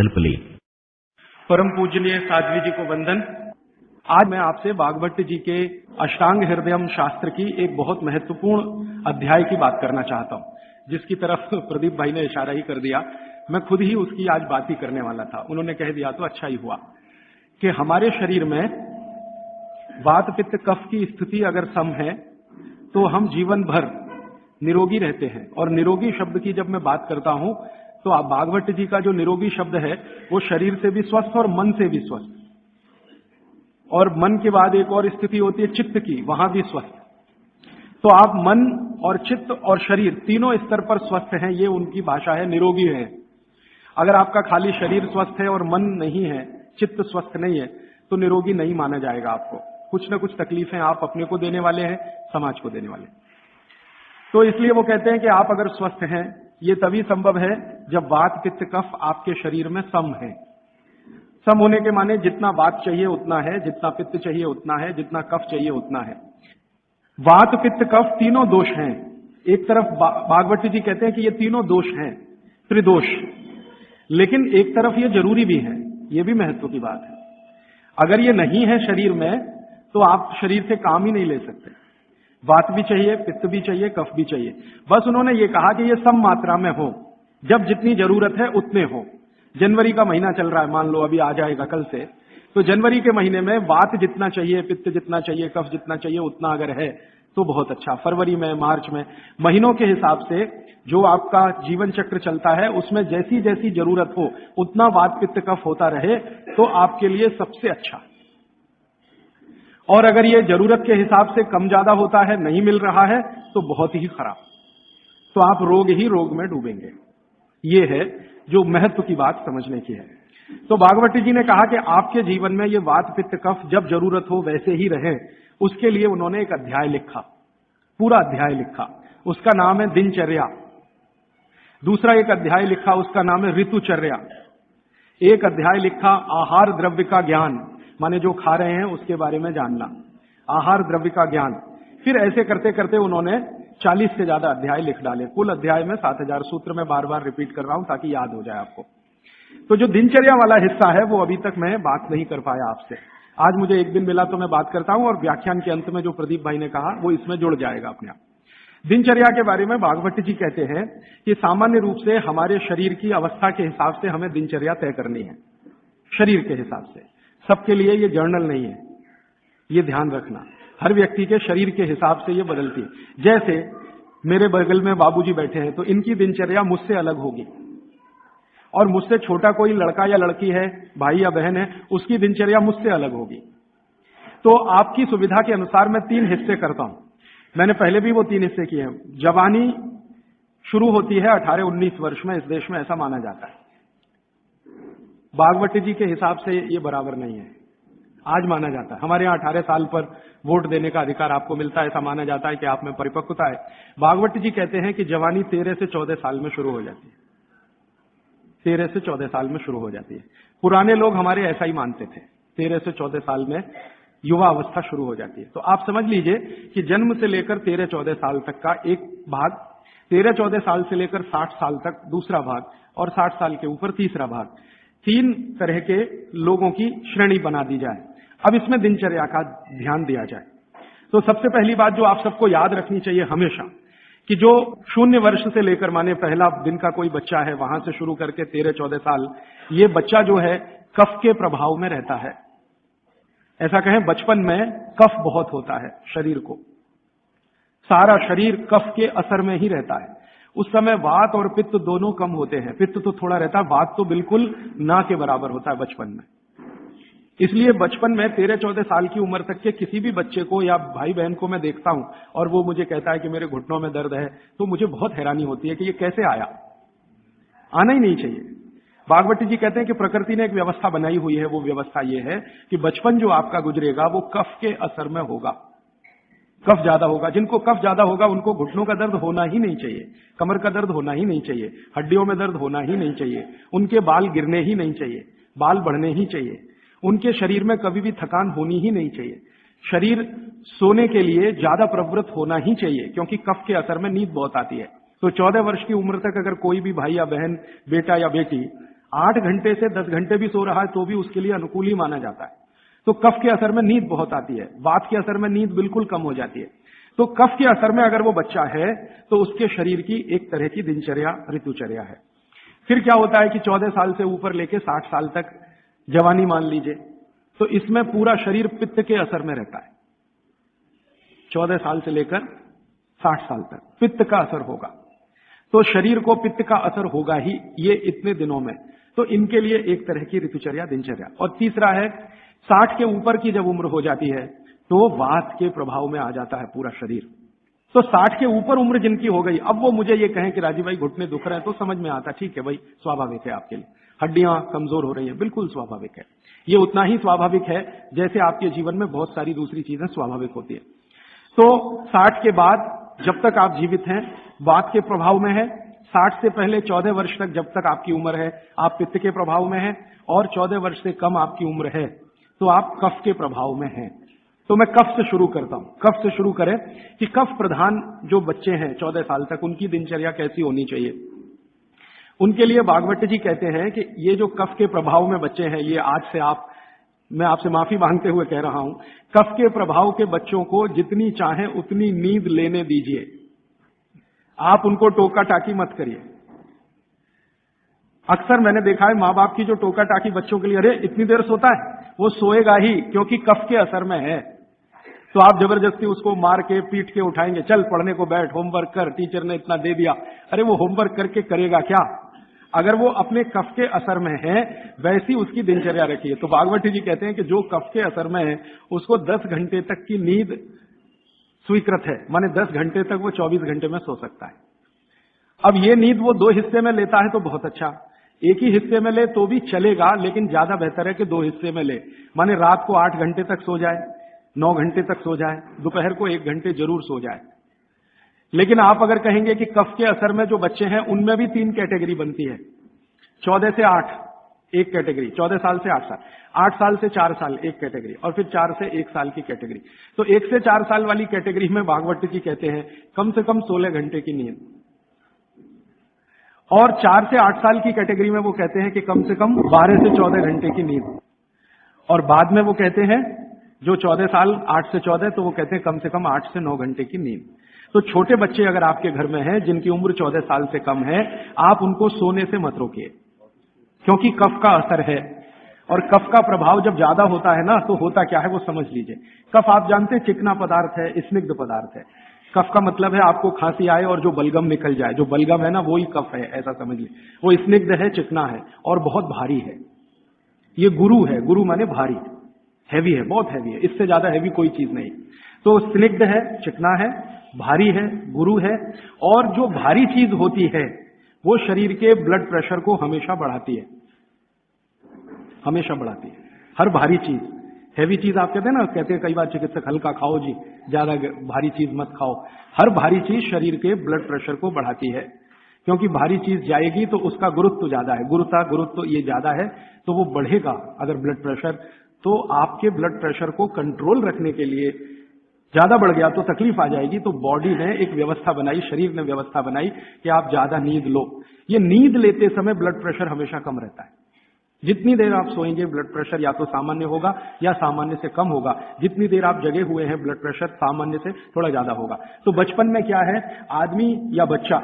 संकल्प लें। परम पूजनीय साध्वी जी को वंदन। आज मैं आपसे भागवत जी के अष्टांग हृदयम शास्त्र की एक बहुत महत्वपूर्ण अध्याय की बात करना चाहता हूं, जिसकी तरफ प्रदीप भाई ने इशारा ही कर दिया। मैं खुद ही उसकी आज बात ही करने वाला था, उन्होंने कह दिया तो अच्छा ही हुआ कि हमारे शरीर में वात पित्त कफ की स्थिति अगर सम है तो हम जीवन भर निरोगी रहते हैं। और निरोगी शब्द की जब मैं बात करता हूं तो आप भागवत जी का जो निरोगी शब्द है वो शरीर से भी स्वस्थ और मन से भी स्वस्थ, और मन के बाद एक और स्थिति होती है चित्त की, वहां भी स्वस्थ। तो आप मन और चित्त और शरीर तीनों स्तर पर स्वस्थ हैं, ये उनकी भाषा है, निरोगी है। अगर आपका खाली शरीर स्वस्थ है और मन नहीं है, चित्त स्वस्थ नहीं है, तो निरोगी नहीं माना जाएगा। आपको कुछ न कुछ तकलीफें आप अपने को देने वाले हैं, समाज को देने वाले। तो इसलिए वो कहते हैं कि आप अगर स्वस्थ हैं, ये तभी संभव है जब वात पित्त कफ आपके शरीर में सम है। सम होने के माने जितना वात चाहिए उतना है, जितना पित्त चाहिए उतना है, जितना कफ चाहिए उतना है। वात पित्त कफ तीनों दोष हैं। एक तरफ भागवत जी कहते हैं कि ये तीनों दोष हैं, त्रिदोष, लेकिन एक तरफ ये जरूरी भी है। ये भी महत्व की बात है। अगर ये नहीं है शरीर में तो आप शरीर से काम ही नहीं ले सकते। वात भी चाहिए, पित्त भी चाहिए, कफ भी चाहिए। बस उन्होंने ये कहा कि ये सम मात्रा में हो, जब जितनी जरूरत है उतने हो। जनवरी का महीना चल रहा है, मान लो अभी आ जाएगा कल से, तो जनवरी के महीने में वात जितना चाहिए, पित्त जितना चाहिए, कफ जितना चाहिए उतना अगर है तो बहुत अच्छा। फरवरी में, मार्च में, महीनों के हिसाब से जो आपका जीवन चक्र चलता है उसमें जैसी जैसी जरूरत हो उतना वात पित्त कफ होता रहे तो आपके लिए सबसे अच्छा। और अगर ये जरूरत के हिसाब से कम ज्यादा होता है, नहीं मिल रहा है, तो बहुत ही खराब, तो आप रोग ही रोग में डूबेंगे। ये है जो महत्व की बात समझने की है। तो भागवत जी ने कहा कि आपके जीवन में ये वात पित्त कफ जब जरूरत हो वैसे ही रहे, उसके लिए उन्होंने एक अध्याय लिखा, पूरा अध्याय लिखा। उसका नाम है दिनचर्या। दूसरा एक अध्याय लिखा, उसका नाम है ऋतुचर्या। एक अध्याय लिखा आहार द्रव्य का ज्ञान, माने जो खा रहे हैं उसके बारे में जानना, आहार द्रव्य का ज्ञान। फिर ऐसे करते करते उन्होंने 40 से ज्यादा अध्याय लिख डाले। कुल अध्याय में 7000 सूत्र में बार बार रिपीट कर रहा हूं ताकि याद हो जाए आपको। तो जो दिनचर्या वाला हिस्सा है वो अभी तक मैं बात नहीं कर पाया आपसे। आज मुझे एक दिन मिला तो मैं बात करता हूं, और व्याख्यान के अंत में जो प्रदीप भाई ने कहा वो इसमें जुड़ जाएगा अपने आप। दिनचर्या के बारे में भागवत जी कहते हैं कि सामान्य रूप से हमारे शरीर की अवस्था के हिसाब से हमें दिनचर्या तय करनी है, शरीर के हिसाब से। सबके लिए ये जर्नल नहीं है, ये ध्यान रखना। हर व्यक्ति के शरीर के हिसाब से ये बदलती है। जैसे मेरे बगल में बाबूजी बैठे हैं तो इनकी दिनचर्या मुझसे अलग होगी, और मुझसे छोटा कोई लड़का या लड़की है, भाई या बहन है, उसकी दिनचर्या मुझसे अलग होगी। तो आपकी सुविधा के अनुसार मैं 3 हिस्से करता हूं। मैंने पहले भी वो 3 हिस्से किए हैं। जवानी शुरू होती है 18-19 वर्ष में, इस देश में ऐसा माना जाता है। भागवत जी के हिसाब से ये बराबर नहीं है, आज माना जाता है। हमारे यहाँ 18 साल पर वोट देने का अधिकार आपको मिलता है, ऐसा माना जाता है कि आप में परिपक्वता है। भागवत जी कहते हैं कि जवानी 13 से 14 साल में शुरू हो जाती है, 13 से 14 साल में शुरू हो जाती है। पुराने लोग हमारे ऐसा ही मानते थे, 13 से 14 साल में युवा अवस्था शुरू हो जाती है। तो आप समझ लीजिए कि जन्म से लेकर 13-14 साल तक का एक भाग, 13-14 साल से लेकर 60 साल तक दूसरा भाग, और 60 साल के ऊपर तीसरा भाग, 3 तरह के लोगों की श्रेणी बना दी जाए। अब इसमें दिनचर्या का ध्यान दिया जाए। तो सबसे पहली बात जो आप सबको याद रखनी चाहिए हमेशा, कि जो 0 वर्ष से लेकर, माने पहला दिन का कोई बच्चा है, वहां से शुरू करके 13-14 साल, ये बच्चा जो है कफ के प्रभाव में रहता है। ऐसा कहें, बचपन में कफ बहुत होता है शरीर को, सारा शरीर कफ के असर में ही रहता है। उस समय वात और पित्त दोनों कम होते हैं। पित्त तो थोड़ा रहता है, वात तो बिल्कुल ना के बराबर होता है बचपन में। इसलिए बचपन में 13-14 साल की उम्र तक के किसी भी बच्चे को या भाई बहन को मैं देखता हूं और वो मुझे कहता है कि मेरे घुटनों में दर्द है, तो मुझे बहुत हैरानी होती है कि ये कैसे आया। आना ही नहीं चाहिए। भागवत जी कहते हैं कि प्रकृति ने एक व्यवस्था बनाई हुई है। वो व्यवस्था ये है कि बचपन जो आपका गुजरेगा वो कफ के असर में होगा, कफ ज्यादा होगा। जिनको कफ ज्यादा होगा उनको घुटनों का दर्द होना ही नहीं चाहिए, कमर का दर्द होना ही नहीं चाहिए, हड्डियों में दर्द होना ही नहीं चाहिए, उनके बाल गिरने ही नहीं चाहिए, बाल बढ़ने ही चाहिए, उनके शरीर में कभी भी थकान होनी ही नहीं चाहिए। शरीर सोने के लिए ज्यादा प्रवृत्त होना ही चाहिए, क्योंकि कफ के असर में नींद बहुत आती है। तो 14 वर्ष की उम्र तक अगर कोई भी भाई या बहन, बेटा या बेटी 8 घंटे से 10 घंटे भी सो रहा है तो भी उसके लिए अनुकूल ही माना जाता है। तो कफ के असर में नींद बहुत आती है, वात के असर में नींद बिल्कुल कम हो जाती है। तो कफ के असर में अगर वो बच्चा है तो उसके शरीर की एक तरह की दिनचर्या ऋतुचर्या है। फिर क्या होता है कि 14 साल से ऊपर लेके 60 साल तक जवानी मान लीजिए, तो इसमें पूरा शरीर पित्त के असर में रहता है। 14 साल से लेकर 60 साल तक पित्त का असर होगा, तो शरीर को पित्त का असर होगा ही ये इतने दिनों में। तो इनके लिए एक तरह की ऋतुचर्या दिनचर्या। और तीसरा है 60 के ऊपर की जब उम्र हो जाती है तो वात के प्रभाव में आ जाता है पूरा शरीर। तो 60 के ऊपर उम्र जिनकी हो गई, अब वो मुझे ये कहें कि राजीव भाई घुटने दुख रहे हैं, तो समझ में आता, ठीक है भाई, स्वाभाविक है आपके लिए, हड्डियां कमजोर हो रही हैं, बिल्कुल स्वाभाविक है। ये उतना ही स्वाभाविक है जैसे आपके जीवन में बहुत सारी दूसरी चीजें स्वाभाविक होती है। तो 60 के बाद जब तक आप जीवित हैं वात के प्रभाव में है, 60 से पहले 14 वर्ष तक जब तक आपकी उम्र है आप पित्त के प्रभाव में हैं, और 14 वर्ष से कम आपकी उम्र है तो आप कफ के प्रभाव में हैं। तो मैं कफ से शुरू करता हूं। कफ से शुरू करें कि कफ प्रधान जो बच्चे हैं 14 साल तक, उनकी दिनचर्या कैसी होनी चाहिए। उनके लिए भागवत जी कहते हैं कि ये जो कफ के प्रभाव में बच्चे हैं, ये आज से मैं आपसे माफी मांगते हुए कह रहा हूं, कफ के प्रभाव के बच्चों को जितनी चाहे उतनी नींद लेने दीजिए। आप उनको टोका टाकी मत करिए। अक्सर मैंने देखा है मां बाप की जो टोका टाकी बच्चों के लिए, अरे इतनी देर सोता है, वो सोएगा ही क्योंकि कफ के असर में है। तो आप जबरदस्ती उसको मार के पीट के उठाएंगे, चल पढ़ने को बैठ, होमवर्क कर, टीचर ने इतना दे दिया। अरे वो होमवर्क करके करेगा क्या? अगर वो अपने कफ के असर में है वैसी उसकी दिनचर्या रखिए। तो भागवत जी कहते हैं कि जो कफ के असर में है उसको 10 घंटे तक की नींद स्वीकृत है, माने 10 घंटे तक वो 24 घंटे में सो सकता है। अब ये नींद वो 2 हिस्से में लेता है तो बहुत अच्छा, एक ही हिस्से में ले तो भी चलेगा, लेकिन ज्यादा बेहतर है कि 2 हिस्से में ले। माने रात को 8 घंटे तक सो जाए, 9 घंटे तक सो जाए, दोपहर को 1 घंटे जरूर सो जाए। लेकिन आप अगर कहेंगे कि कफ के असर में जो बच्चे हैं उनमें भी 3 कैटेगरी बनती है। 14 से 8 एक कैटेगरी, 14 साल से 8 साल, 8 साल से 4 साल एक कैटेगरी, और फिर 4 से 1 साल की कैटेगरी। तो 1 से 4 साल वाली कैटेगरी में भागवत जी कहते हैं कम से कम 16 घंटे की नींद, और 4 से 8 साल की कैटेगरी में वो कहते हैं कि कम से कम 12 से 14 घंटे की नींद, और बाद में वो कहते हैं जो 14 साल 8 से 14 तो वो कहते हैं कम से कम 8 से 9 घंटे की नींद। तो छोटे बच्चे अगर आपके घर में हैं जिनकी उम्र 14 साल से कम है, आप उनको सोने से मत रोकिए, क्योंकि कफ का असर है, और कफ का प्रभाव जब ज्यादा होता है ना तो होता क्या है वो समझ लीजिए। कफ आप जानते हैं चिकना पदार्थ है, स्निग्ध पदार्थ है। कफ का मतलब है आपको खांसी आए और जो बलगम निकल जाए, जो बलगम है ना वही कफ है, ऐसा समझ लीजिए। वो स्निग्ध है, चिकना है और बहुत भारी है। ये गुरु है, गुरु माने भारी, हैवी है, बहुत हैवी है, इससे ज्यादा हैवी कोई चीज नहीं। तो स्निग्ध है, चिकना है, भारी है, गुरु है। और जो भारी चीज होती है वो शरीर के ब्लड प्रेशर को हमेशा बढ़ाती है, हमेशा बढ़ाती है। हर भारी चीज, हैवी चीज आप कहते हैं ना, कहते हैं कई बार चिकित्सक हल्का खाओ जी, ज्यादा भारी चीज मत खाओ। हर भारी चीज शरीर के ब्लड प्रेशर को बढ़ाती है, क्योंकि भारी चीज जाएगी तो उसका गुरुत्व ज्यादा है, गुरुत्व ये ज्यादा है तो वो बढ़ेगा। अगर ब्लड प्रेशर, तो आपके ब्लड प्रेशर को कंट्रोल रखने के लिए ज्यादा बढ़ गया तो तकलीफ आ जाएगी। तो बॉडी ने एक व्यवस्था बनाई, शरीर ने व्यवस्था बनाई कि आप ज्यादा नींद लो। ये नींद लेते समय ब्लड प्रेशर हमेशा कम रहता है। जितनी देर आप सोएंगे ब्लड प्रेशर या तो सामान्य होगा या सामान्य से कम होगा। जितनी देर आप जगे हुए हैं ब्लड प्रेशर सामान्य से थोड़ा ज्यादा होगा। तो बचपन में क्या है, आदमी या बच्चा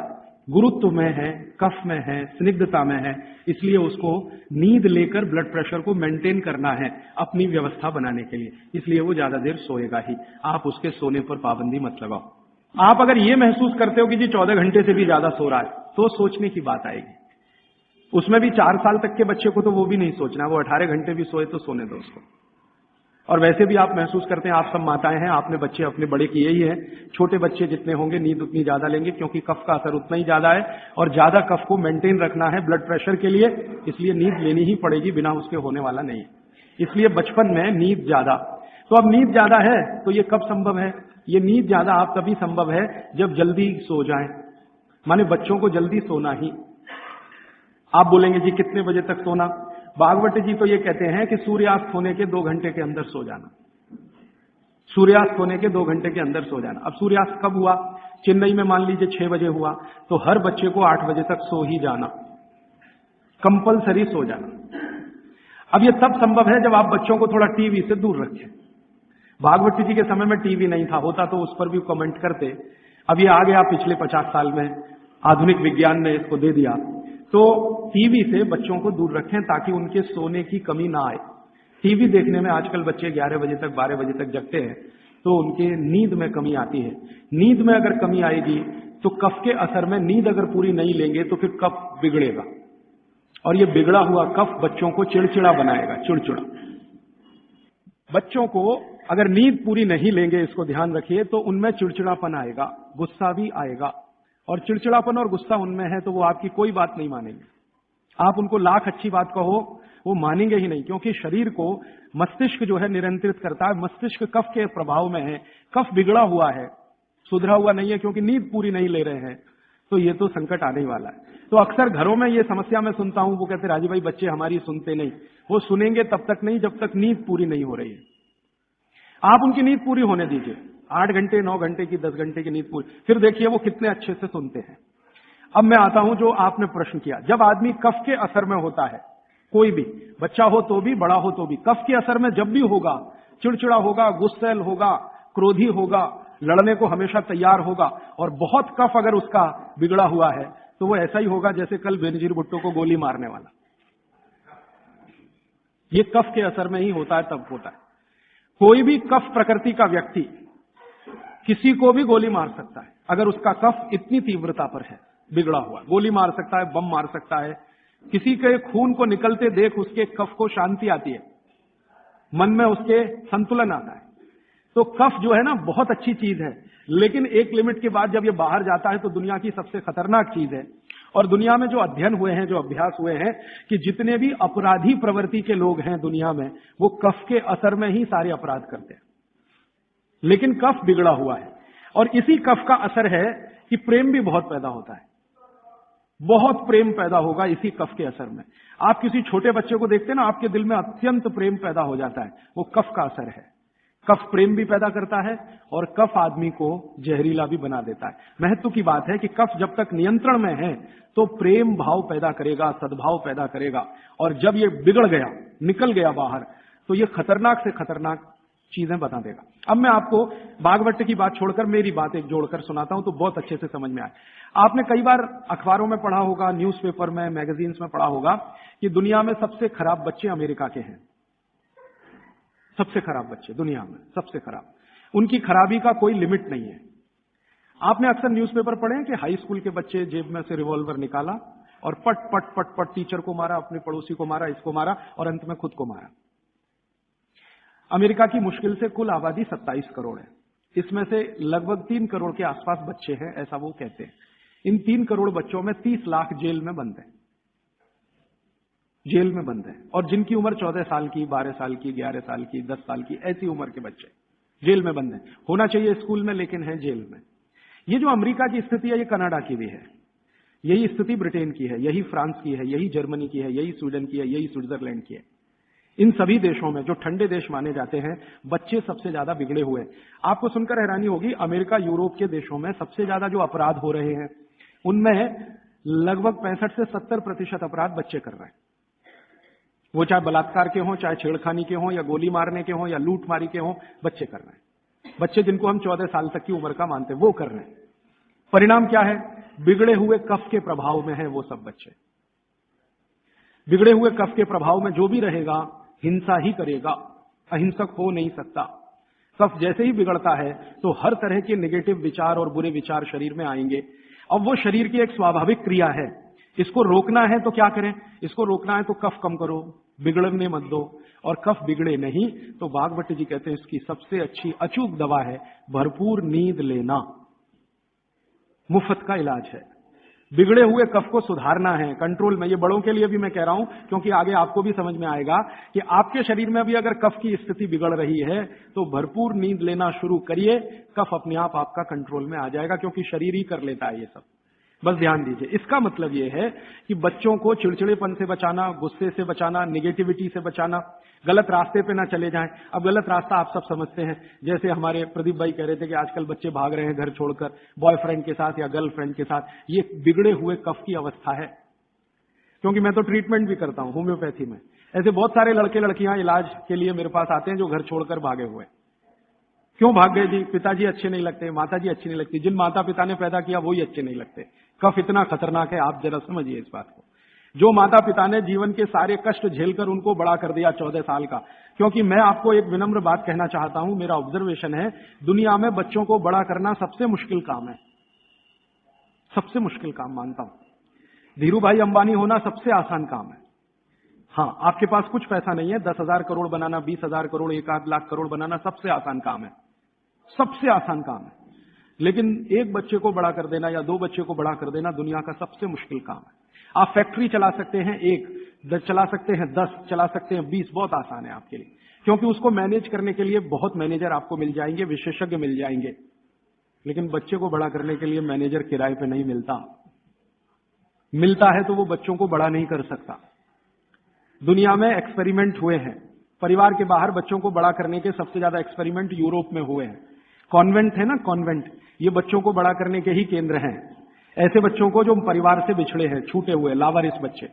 गुरुत्व में है, कफ में है, स्निग्धता में है, इसलिए उसको नींद लेकर ब्लड प्रेशर को मेंटेन करना है अपनी व्यवस्था बनाने के लिए, इसलिए वो ज्यादा देर सोएगा ही। आप उसके सोने पर पाबंदी मत लगाओ। आप अगर ये महसूस करते हो कि जी 14 घंटे से भी ज्यादा सो रहा है, तो सोचने की बात आएगी। उसमें भी 4 साल तक के बच्चे को तो वो भी नहीं सोचना, वो 18 घंटे भी सोए तो सोने दो उसको। और वैसे भी आप महसूस करते हैं, आप सब माताएं हैं, आपने बच्चे अपने बड़े किए ही हैं, छोटे बच्चे जितने होंगे नींद उतनी ज्यादा लेंगे, क्योंकि कफ का असर उतना ही ज्यादा है और ज्यादा कफ को मेंटेन रखना है ब्लड प्रेशर के लिए, इसलिए नींद लेनी ही पड़ेगी, बिना उसके होने वाला नहीं। इसलिए बचपन में नींद ज्यादा। तो अब नींद ज्यादा है तो ये कब संभव है? ये नींद ज्यादा आप तभी संभव है जब जल्दी सो जाएं, माने बच्चों को जल्दी सोना ही। आप बोलेंगे जी कितने बजे तक सोना? भागवत जी तो ये कहते हैं कि सूर्यास्त होने के 2 घंटे के अंदर सो जाना, सूर्यास्त होने के 2 घंटे के अंदर सो जाना। अब सूर्यास्त कब हुआ? चेन्नई में मान लीजिए 6 बजे हुआ, तो हर बच्चे को 8 बजे तक सो ही जाना। कंपलसरी सो जाना। अब ये तब संभव है जब आप बच्चों को थोड़ा टीवी से दूर रखें। भागवत जी के समय में टीवी नहीं था, होता तो उस पर भी कमेंट करते। अब ये आ गया पिछले 50 साल में, आधुनिक विज्ञान ने इसको दे दिया। तो टीवी से बच्चों को दूर रखें ताकि उनके सोने की कमी ना आए। टीवी देखने में आजकल बच्चे 11 बजे तक 12 बजे तक जगते हैं, तो उनके नींद में कमी आती है। नींद में अगर कमी आएगी तो कफ के असर में नींद अगर पूरी नहीं लेंगे तो फिर कफ बिगड़ेगा, और ये बिगड़ा हुआ कफ बच्चों को चिड़चिड़ा बनाएगा, चिड़चिड़ा। बच्चों को अगर नींद पूरी नहीं लेंगे, इसको ध्यान रखिए, तो उनमें चिड़चिड़ापन आएगा, गुस्सा भी आएगा। और चिड़चिड़ापन और गुस्सा उनमें है तो वो आपकी कोई बात नहीं मानेंगे। आप उनको लाख अच्छी बात कहो, वो मानेंगे ही नहीं, क्योंकि शरीर को मस्तिष्क जो है नियंत्रित करता है। मस्तिष्क कफ के प्रभाव में है, कफ बिगड़ा हुआ है, सुधरा हुआ नहीं है, क्योंकि नींद पूरी नहीं ले रहे हैं। तो ये तो संकट आने वाला है। तो अक्सर घरों में ये समस्या मैं सुनता हूं, वो कहते राजीव भाई बच्चे हमारी सुनते नहीं। वो सुनेंगे तब तक नहीं जब तक नींद पूरी नहीं हो रही है। आप उनकी नींद पूरी होने दीजिए, 8 घंटे 9 घंटे की 10 घंटे की नींद पूरी, फिर देखिए वो कितने अच्छे से सुनते हैं। अब मैं आता हूं जो आपने प्रश्न किया, जब आदमी कफ के असर में होता है, कोई भी बच्चा हो तो भी बड़ा हो तो भी, कफ के असर में जब भी होगा, चिड़चिड़ा होगा, गुस्सैल होगा, क्रोधी होगा, लड़ने को हमेशा तैयार होगा, और बहुत कफ अगर उसका बिगड़ा हुआ है तो वो ऐसा ही होगा जैसे कल बेनजीर भुट्टो को गोली मारने वाला। ये कफ के असर में ही होता है, तब होता है। कोई भी कफ प्रकृति का व्यक्ति किसी को भी गोली मार सकता है अगर उसका कफ इतनी तीव्रता पर है, बिगड़ा हुआ। गोली मार सकता है, बम मार सकता है। किसी के खून को निकलते देख उसके कफ को शांति आती है, मन में उसके संतुलन आता है। तो कफ जो है ना बहुत अच्छी चीज है, लेकिन एक लिमिट के बाद जब ये बाहर जाता है तो दुनिया की सबसे खतरनाक चीज है। और दुनिया में जो अध्ययन हुए हैं, जो अभ्यास हुए हैं, कि जितने भी अपराधी प्रवृत्ति के लोग हैं दुनिया में, वो कफ के असर में ही सारे अपराध करते हैं। लेकिन कफ बिगड़ा हुआ है, और इसी कफ का असर है कि प्रेम भी बहुत पैदा होता है। बहुत प्रेम पैदा होगा इसी कफ के असर में। आप किसी छोटे बच्चे को देखते हैं ना, आपके दिल में अत्यंत प्रेम पैदा हो जाता है, वो कफ का असर है। कफ प्रेम भी पैदा करता है और कफ आदमी को जहरीला भी बना देता है। महत्व की बात है कि कफ जब तक नियंत्रण में है तो प्रेम भाव पैदा करेगा, सद्भाव पैदा करेगा, और जब ये बिगड़ गया, निकल गया बाहर, तो ये खतरनाक से खतरनाक चीजें बता देगा। अब मैं आपको भागवत की बात छोड़कर मेरी बात एक जोड़कर सुनाता हूं तो बहुत अच्छे से समझ में आए। आपने कई बार अखबारों में पढ़ा होगा, न्यूज़पेपर में, मैगजीन्स में पढ़ा होगा कि दुनिया में सबसे खराब बच्चे अमेरिका के हैं। सबसे खराब बच्चे दुनिया में, सबसे खराब। उनकी खराबी का कोई लिमिट नहीं है। आपने अक्सर न्यूज़पेपर पढ़े हैं कि हाई स्कूल के बच्चे जेब में से रिवॉल्वर निकाला और पट पट पट पट टीचर को मारा, अपने पड़ोसी को मारा, इसको मारा और अंत में खुद को मारा। अमेरिका की मुश्किल से कुल आबादी 27 करोड़ है। इसमें से लगभग 3 करोड़ के आसपास बच्चे हैं, ऐसा वो कहते हैं। इन 3 करोड़ बच्चों में 30 लाख जेल में बंद हैं, जेल में बंद हैं। और जिनकी उम्र 14 साल की, 12 साल की, 11 साल की, 10 साल की, ऐसी उम्र के बच्चे जेल में बंद हैं। होना चाहिए स्कूल में, लेकिन है जेल में। ये जो अमेरिका की स्थिति है, ये कनाडा की भी है, यही स्थिति ब्रिटेन की है, यही फ्रांस की है, यही जर्मनी की है, यही स्वीडन की है, यही स्विट्जरलैंड की है। इन सभी देशों में, जो ठंडे देश माने जाते हैं, बच्चे सबसे ज्यादा बिगड़े हुए हैं। आपको सुनकर हैरानी होगी, अमेरिका, यूरोप के देशों में सबसे ज्यादा जो अपराध हो रहे हैं, उनमें लगभग 65 से 70% अपराध बच्चे कर रहे हैं। वो चाहे बलात्कार के हों, चाहे छेड़खानी के हों, या गोली मारने के हों, या लूटमारी के हों, बच्चे कर रहे हैं। बच्चे जिनको हम 14 साल तक की उम्र का मानते हैं, वो कर रहे हैं। परिणाम क्या है? बिगड़े हुए कफ के प्रभाव में है वो सब बच्चे। बिगड़े हुए कफ के प्रभाव में जो भी रहेगा हिंसा ही करेगा, अहिंसक हो नहीं सकता। कफ जैसे ही बिगड़ता है तो हर तरह के नेगेटिव विचार और बुरे विचार शरीर में आएंगे। अब वो शरीर की एक स्वाभाविक क्रिया है। इसको रोकना है तो क्या करें? इसको रोकना है तो कफ कम करो, बिगड़ने मत दो। और कफ बिगड़े नहीं तो भागवत जी कहते हैं इसकी सबसे अच्छी अचूक दवा है भरपूर नींद लेना। मुफ्त का इलाज है। बिगड़े हुए कफ को सुधारना है, कंट्रोल में। ये बड़ों के लिए भी मैं कह रहा हूं, क्योंकि आगे आपको भी समझ में आएगा कि आपके शरीर में भी अगर कफ की स्थिति बिगड़ रही है तो भरपूर नींद लेना शुरू करिए, कफ अपने आप आपका कंट्रोल में आ जाएगा, क्योंकि शरीर ही कर लेता है ये सब। बस ध्यान दीजिए। इसका मतलब ये है कि बच्चों को चिड़चिड़ेपन से बचाना, गुस्से से बचाना, निगेटिविटी से बचाना, गलत रास्ते पे ना चले जाएं। अब गलत रास्ता आप सब समझते हैं, जैसे हमारे प्रदीप भाई कह रहे थे कि आजकल बच्चे भाग रहे हैं घर छोड़कर बॉयफ्रेंड के साथ या गर्लफ्रेंड के साथ। ये बिगड़े हुए कफ की अवस्था है। क्योंकि मैं तो ट्रीटमेंट भी करता हूं होम्योपैथी में। ऐसे बहुत सारे लड़के लड़कियां इलाज के लिए मेरे पास आते हैं जो घर छोड़कर भागे हुए। क्यों भाग गए जी? पिताजी अच्छे नहीं लगते, माताजी अच्छी नहीं लगती, जिन माता पिता ने पैदा किया वही अच्छे नहीं लगते। कफ इतना खतरनाक है, आप जरा समझिए इस बात को। जो माता पिता ने जीवन के सारे कष्ट झेलकर उनको बड़ा कर दिया 14 साल का। क्योंकि मैं आपको एक विनम्र बात कहना चाहता हूं, मेरा ऑब्जर्वेशन है, दुनिया में बच्चों को बड़ा करना सबसे मुश्किल काम है, सबसे मुश्किल काम मानता हूं। धीरू भाई अंबानी होना सबसे आसान काम है। हाँ, आपके पास कुछ पैसा नहीं है, 10,000 करोड़ बनाना, 20,000 करोड़, 1 लाख करोड़ बनाना सबसे आसान काम है, सबसे आसान काम है। लेकिन एक बच्चे को बड़ा कर देना या 2 बच्चे को बड़ा कर देना दुनिया का सबसे मुश्किल काम है। आप फैक्ट्री चला सकते हैं, 1 चला सकते हैं, 10 चला सकते हैं, 20 बहुत आसान है आपके लिए, क्योंकि उसको मैनेज करने के लिए बहुत मैनेजर आपको मिल जाएंगे, विशेषज्ञ मिल जाएंगे। लेकिन बच्चे को बड़ा करने के लिए मैनेजर किराए पे नहीं मिलता, मिलता है तो वो बच्चों को बड़ा नहीं कर सकता। दुनिया में एक्सपेरिमेंट हुए हैं, परिवार के बाहर बच्चों को बड़ा करने के सबसे ज्यादा एक्सपेरिमेंट यूरोप में हुए हैं। कॉन्वेंट है ना, कॉन्वेंट, ये बच्चों को बड़ा करने के ही केंद्र हैं। ऐसे बच्चों को जो परिवार से बिछड़े हैं, छूटे हुए, लावारिस बच्चे,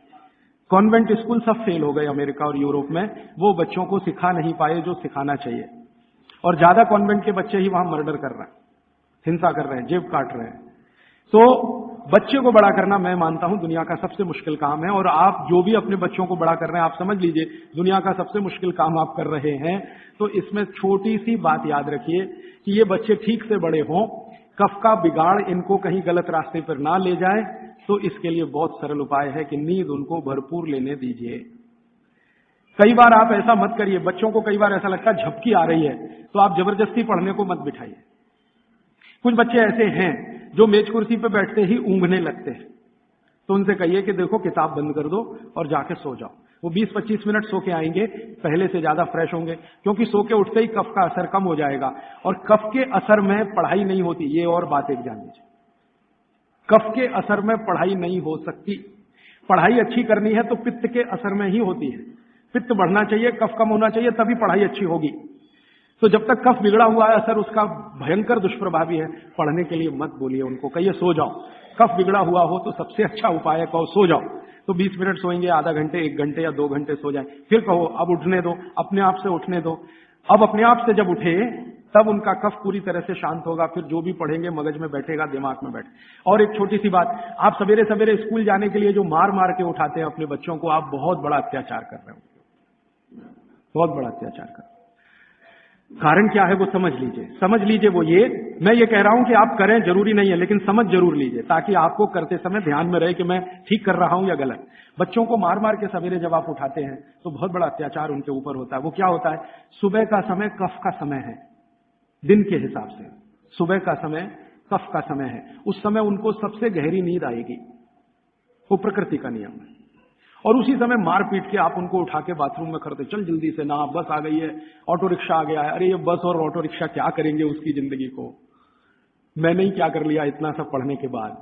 कॉन्वेंट स्कूल सब फेल हो गए अमेरिका और यूरोप में। वो बच्चों को सिखा नहीं पाए जो सिखाना चाहिए, और ज्यादा कॉन्वेंट के बच्चे ही वहां मर्डर कर रहे हैं, हिंसा कर रहे हैं, जेब काट रहे हैं। तो बच्चे को बड़ा करना मैं मानता हूं दुनिया का सबसे मुश्किल काम है। और आप जो भी अपने बच्चों को बड़ा कर रहे हैं, आप समझ लीजिए दुनिया का सबसे मुश्किल काम आप कर रहे हैं। तो इसमें छोटी सी बात याद रखिए कि ये बच्चे ठीक से बड़े हों, कफ का बिगाड़ इनको कहीं गलत रास्ते पर ना ले जाए। तो इसके लिए बहुत सरल उपाय है कि नींद उनको भरपूर लेने दीजिए। कई बार आप ऐसा मत करिए, बच्चों को कई बार ऐसा लगता है झपकी आ रही है तो आप जबरदस्ती पढ़ने को मत बिठाइए। कुछ बच्चे ऐसे हैं जो मेज कुर्सी पे बैठते ही ऊँघने लगते हैं, तो उनसे कहिए कि देखो किताब बंद कर दो और जाके सो जाओ। वो 20-25 मिनट सो के आएंगे, पहले से ज्यादा फ्रेश होंगे, क्योंकि सो के उठते ही कफ का असर कम हो जाएगा। और कफ के असर में पढ़ाई नहीं होती, ये और बात एक जान लीजिए, कफ के असर में पढ़ाई नहीं हो सकती। पढ़ाई अच्छी करनी है तो पित्त के असर में ही होती है। पित्त बढ़ना चाहिए, कफ कम होना चाहिए, तभी पढ़ाई अच्छी होगी। तो जब तक कफ बिगड़ा हुआ है, असर उसका भयंकर दुष्प्रभावी है। पढ़ने के लिए मत बोलिए उनको, कहिए सो जाओ। कफ बिगड़ा हुआ हो तो सबसे अच्छा उपाय है कहो सो जाओ। तो 20 मिनट सोएंगे, आधा घंटे, 1 घंटे या 2 घंटे सो जाए, फिर कहो अब उठने दो, अपने आप से उठने दो। अब अपने आप से जब उठे तब उनका कफ पूरी तरह से शांत होगा, फिर जो भी पढ़ेंगे मगज में बैठेगा, दिमाग में बैठे। और एक छोटी सी बात, आप सवेरे सवेरे स्कूल जाने के लिए जो मार मार के उठाते हैं अपने बच्चों को, आप बहुत बड़ा अत्याचार कर रहे हो, बहुत बड़ा अत्याचार कर रहे हो। कारण क्या है वो समझ लीजिए, समझ लीजिए। वो ये मैं ये कह रहा हूं कि आप करें जरूरी नहीं है, लेकिन समझ जरूर लीजिए, ताकि आपको करते समय ध्यान में रहे कि मैं ठीक कर रहा हूं या गलत। बच्चों को मार मार के सवेरे जब आप उठाते हैं तो बहुत बड़ा अत्याचार उनके ऊपर होता है। वो क्या होता है, सुबह का समय कफ का समय है, दिन के हिसाब से सुबह का समय कफ का समय है। उस समय उनको सबसे गहरी नींद आएगी, वो प्रकृति का नियम है। और उसी समय मार पीट के आप उनको उठा के बाथरूम में करते, चल जल्दी से ना, बस आ गई है, ऑटो रिक्शा आ गया है। अरे ये बस और ऑटो रिक्शा क्या करेंगे उसकी जिंदगी को। मैंने ही क्या कर लिया इतना सब पढ़ने के बाद,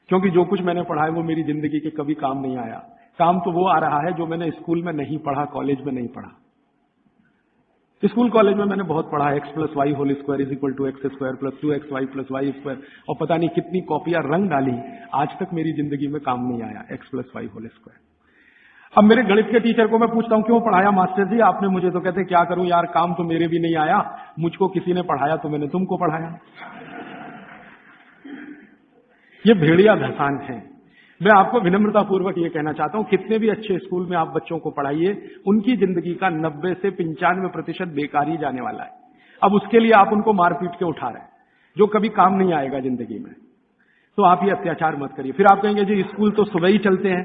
क्योंकि जो कुछ मैंने पढ़ा है वो मेरी जिंदगी के कभी काम नहीं आया। काम तो वो आ रहा है जो मैंने स्कूल में नहीं पढ़ा, कॉलेज में नहीं पढ़ा। स्कूल कॉलेज में मैंने बहुत पढ़ा, x + y² = x² + 2xy + y², और पता नहीं कितनी कॉपियां रंग डाली, आज तक मेरी जिंदगी में काम नहीं आया x + y²। अब मेरे गणित के टीचर को मैं पूछता हूं क्यों पढ़ाया मास्टर जी आपने मुझे, तो कहते क्या करूं यार, काम तो मेरे भी नहीं आया, मुझको किसी ने पढ़ाया तो मैंने तुमको पढ़ाया। ये भेड़िया धसान है। मैं आपको विनम्रता पूर्वक ये कहना चाहता हूं, कितने भी अच्छे स्कूल में आप बच्चों को पढ़ाइए, उनकी जिंदगी का 90 से 95% बेकार ही जाने वाला है। अब उसके लिए आप उनको मार पीट के उठा रहे हैं जो कभी काम नहीं आएगा जिंदगी में। तो आप ये अत्याचार मत करिए। फिर आप कहेंगे जी स्कूल तो सुबह ही चलते हैं,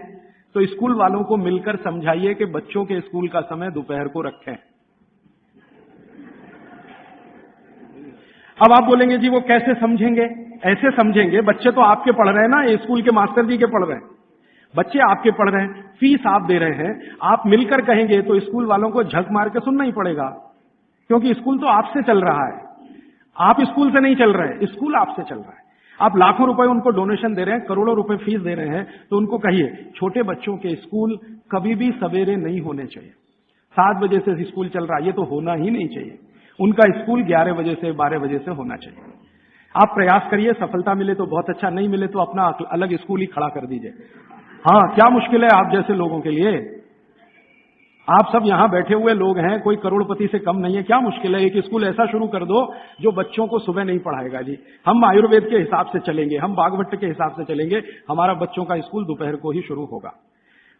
तो स्कूल वालों को मिलकर समझाइए कि बच्चों के स्कूल का समय दोपहर को रखें। अब आप बोलेंगे जी वो कैसे समझेंगे, ऐसे समझेंगे, बच्चे तो आपके पढ़ रहे हैं ना, स्कूल के मास्टर जी के पढ़ रहे हैं, बच्चे आपके पढ़ रहे हैं, फीस आप दे रहे हैं। आप मिलकर कहेंगे तो स्कूल वालों को झक मार के सुनना ही पड़ेगा, क्योंकि स्कूल तो आपसे चल रहा है, आप स्कूल से नहीं चल रहे, स्कूल आपसे चल रहा है। आप लाखों रुपए उनको डोनेशन दे रहे हैं, करोड़ों रुपए फीस दे रहे हैं, तो उनको कहिए छोटे बच्चों के स्कूल कभी भी सवेरे नहीं होने चाहिए। 7 बजे से स्कूल चल रहा है, ये तो होना ही नहीं चाहिए। उनका स्कूल 11 बजे से 12 बजे से होना चाहिए। आप प्रयास करिए, सफलता मिले तो बहुत अच्छा, नहीं मिले तो अपना अलग स्कूल ही खड़ा कर दीजिए। हाँ, क्या मुश्किल है आप जैसे लोगों के लिए? आप सब यहां बैठे हुए लोग हैं, कोई करोड़पति से कम नहीं है, क्या मुश्किल है? एक स्कूल ऐसा शुरू कर दो जो बच्चों को सुबह नहीं पढ़ाएगा जी। हम आयुर्वेद के हिसाब से चलेंगे, हम बागवट के हिसाब से चलेंगे, हमारा बच्चों का स्कूल दोपहर को ही शुरू होगा।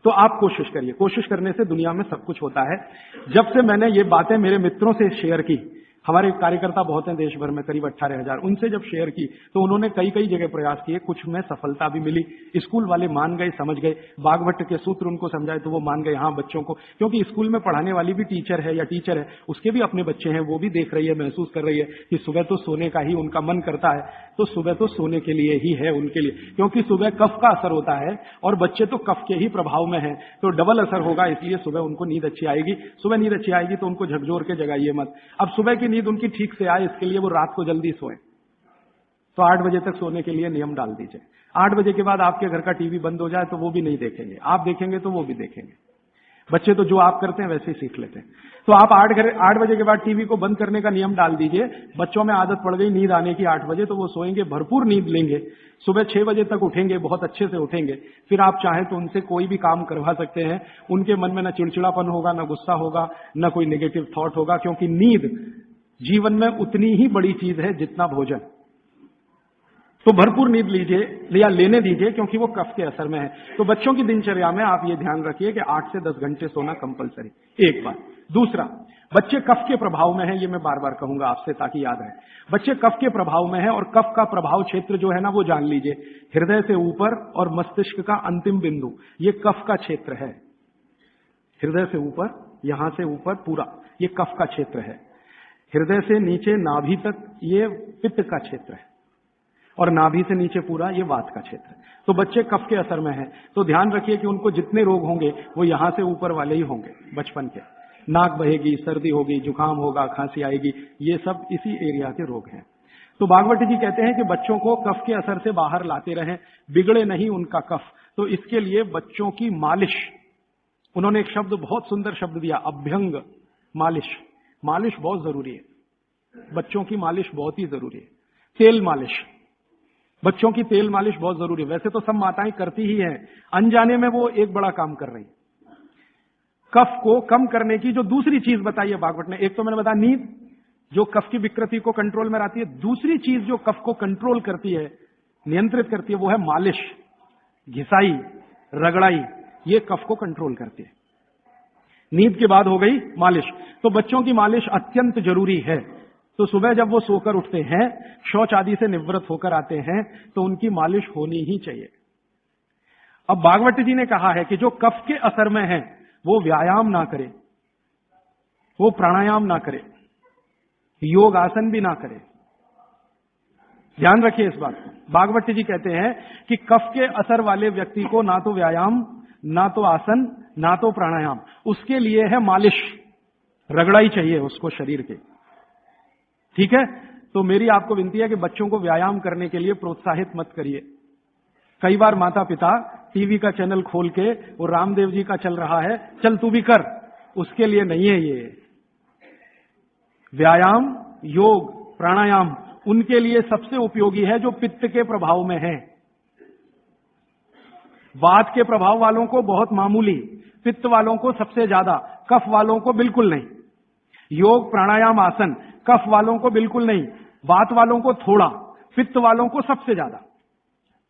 तो आप कोशिश करिए, कोशिश करने से दुनिया में सब कुछ होता है। जब से मैंने ये बातें मेरे मित्रों से शेयर की, हमारे कार्यकर्ता बहुत हैं देश भर में, करीब 18,000, उनसे जब शेयर की तो उन्होंने कई कई जगह प्रयास किए, कुछ में सफलता भी मिली। स्कूल वाले मान गए, समझ गए, बागवट के सूत्र उनको समझाए तो वो मान गए। हाँ, बच्चों को, क्योंकि स्कूल में पढ़ाने वाली भी टीचर है या टीचर है, उसके भी अपने बच्चे हैं, वो भी देख रही है, महसूस कर रही है कि सुबह तो सोने का ही उनका मन करता है, तो सुबह तो सोने के लिए ही है उनके लिए, क्योंकि सुबह कफ का असर होता है और बच्चे तो कफ के ही प्रभाव में है, तो डबल असर होगा, इसलिए सुबह उनको नींद अच्छी आएगी। सुबह नींद अच्छी आएगी तो उनको झकझोर के जगाइए मत। अब सुबह की नींद उनकी ठीक से आए, इसके लिए वो रात को जल्दी सोए, तो 8 बजे तक सोने के लिए नियम डाल दीजिए। 8 बजे के बाद आपके घर का टीवी बंद हो जाए तो वो भी नहीं देखेंगे, आप देखेंगे तो वो भी देखेंगे। बच्चे तो जो आप करते हैं वैसे ही सीख लेते हैं। तो आप 8 बजे के बाद टीवी को बंद करने का नियम डाल दीजिए। बच्चों में आदत पड़ गई नींद आने की 8 बजे, तो वो सोएंगे, भरपूर नींद लेंगे, सुबह 6 बजे तक उठेंगे, बहुत अच्छे से उठेंगे। फिर आप चाहें तो उनसे कोई भी काम करवा सकते हैं, उनके मन में न चिड़चिड़ापन होगा, न गुस्सा होगा, न कोई नेगेटिव थॉट होगा, क्योंकि नींद जीवन में उतनी ही बड़ी चीज है जितना भोजन। तो भरपूर नींद लीजिए या लेने दीजिए, क्योंकि वो कफ के असर में है। तो बच्चों की दिनचर्या में आप ये ध्यान रखिए कि 8 से 10 घंटे सोना कंपलसरी, एक बात। दूसरा, बच्चे कफ के प्रभाव में हैं, ये मैं बार बार कहूंगा आपसे ताकि याद रहे। बच्चे कफ के प्रभाव में हैं और कफ का प्रभाव क्षेत्र जो है ना, वो जान लीजिए, हृदय से ऊपर और मस्तिष्क का अंतिम बिंदु, ये कफ का क्षेत्र है। हृदय से ऊपर, यहां से ऊपर पूरा ये कफ का क्षेत्र है। हृदय से नीचे नाभि तक ये पित्त का क्षेत्र है और नाभि से नीचे पूरा ये वात का क्षेत्र है। तो बच्चे कफ के असर में हैं, तो ध्यान रखिए कि उनको जितने रोग होंगे वो यहां से ऊपर वाले ही होंगे बचपन के। नाक बहेगी, सर्दी होगी, जुकाम होगा, खांसी आएगी, ये सब इसी एरिया के रोग हैं। तो बागवती जी कहते हैं कि बच्चों को कफ के असर से बाहर लाते रहें, बिगड़े नहीं उनका कफ। तो इसके लिए बच्चों की मालिश, उन्होंने एक शब्द, बहुत सुंदर शब्द दिया, अभ्यंग मालिश। मालिश बहुत जरूरी है, बच्चों की मालिश बहुत ही जरूरी है। तेल मालिश, बच्चों की तेल मालिश बहुत जरूरी है। वैसे तो सब माताएं करती ही हैं, अनजाने में वो एक बड़ा काम कर रही। कफ को कम करने की जो दूसरी चीज बताई है बागवट ने, एक तो मैंने बताया नींद, जो कफ की विकृति को कंट्रोल में लाती है। दूसरी चीज जो कफ को कंट्रोल करती है, नियंत्रित करती है, वो है मालिश, घिसाई, रगड़ाई, ये कफ को कंट्रोल करती है। नींद के बाद हो गई मालिश, तो बच्चों की मालिश अत्यंत जरूरी है। तो सुबह जब वो सोकर उठते हैं, शौच आदि से निवृत्त होकर आते हैं, तो उनकी मालिश होनी ही चाहिए। अब बागवती जी ने कहा है कि जो कफ के असर में है वो व्यायाम ना करे, वो प्राणायाम ना करे, योग आसन भी ना करे। ध्यान रखिए इस बात को। बागवती जी कहते हैं कि कफ के असर वाले व्यक्ति को ना तो व्यायाम, ना तो आसन, ना तो प्राणायाम, उसके लिए है मालिश, रगड़ाई चाहिए उसको शरीर के। ठीक है, तो मेरी आपको विनती है कि बच्चों को व्यायाम करने के लिए प्रोत्साहित मत करिए। कई बार माता पिता टीवी का चैनल खोल के वो रामदेव जी का चल रहा है, चल तू भी कर, उसके लिए नहीं है ये। व्यायाम, योग, प्राणायाम उनके लिए सबसे उपयोगी है जो पित्त के प्रभाव में है। वात के प्रभाव वालों को बहुत मामूली, पित्त वालों को सबसे ज्यादा, कफ वालों को बिल्कुल नहीं। योग, प्राणायाम, आसन कफ वालों को बिल्कुल नहीं, वात वालों को थोड़ा, पित्त वालों को सबसे ज्यादा।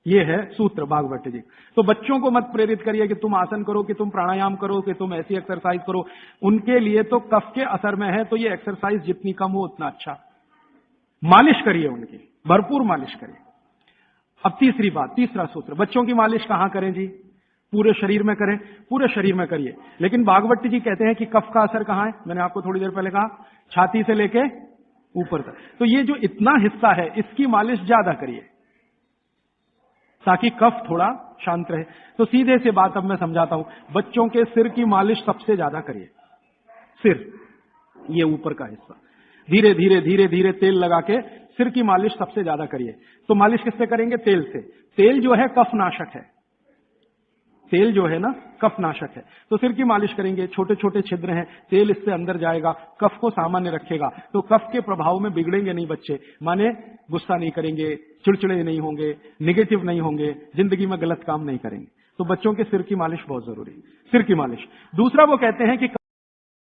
ये है सूत्र बागवती जी। तो बच्चों को मत प्रेरित करिए कि तुम आसन करो, कि तुम प्राणायाम करो, कि तुम ऐसी एक्सरसाइज करो। उनके लिए तो कफ के असर में है, तो ये एक्सरसाइज जितनी कम हो उतना अच्छा। मालिश करिए उनकी, भरपूर मालिश करिए। अब तीसरी बात, तीसरा सूत्र, बच्चों की मालिश कहां करें जी? पूरे शरीर में करें, पूरे शरीर में करिए। लेकिन बागवती जी कहते हैं कि कफ का असर कहां है? मैंने आपको थोड़ी देर पहले कहा, छाती से लेके ऊपर तक। तो ये जो इतना हिस्सा है, इसकी मालिश ज्यादा करिए ताकि कफ थोड़ा शांत रहे। तो सीधे से बात अब मैं समझाता हूं, बच्चों के सिर की मालिश सबसे ज्यादा करिए। सिर, ये ऊपर का हिस्सा, धीरे धीरे धीरे धीरे तेल लगा के सिर की मालिश सबसे ज्यादा करिए। तो मालिश किससे करेंगे? तेल से। तेल जो है कफनाशक है, तेल जो है ना कफनाशक है। तो सिर की मालिश करेंगे, छोटे छोटे छिद्र हैं, तेल इससे अंदर जाएगा, कफ को सामान्य रखेगा। तो कफ के प्रभाव में बिगड़ेंगे नहीं बच्चे, माने गुस्सा नहीं करेंगे, चिड़चिड़े नहीं होंगे, नेगेटिव नहीं होंगे, जिंदगी में गलत काम नहीं करेंगे। तो बच्चों के सिर की मालिश बहुत जरूरी है, सिर की मालिश। दूसरा वो कहते हैं कि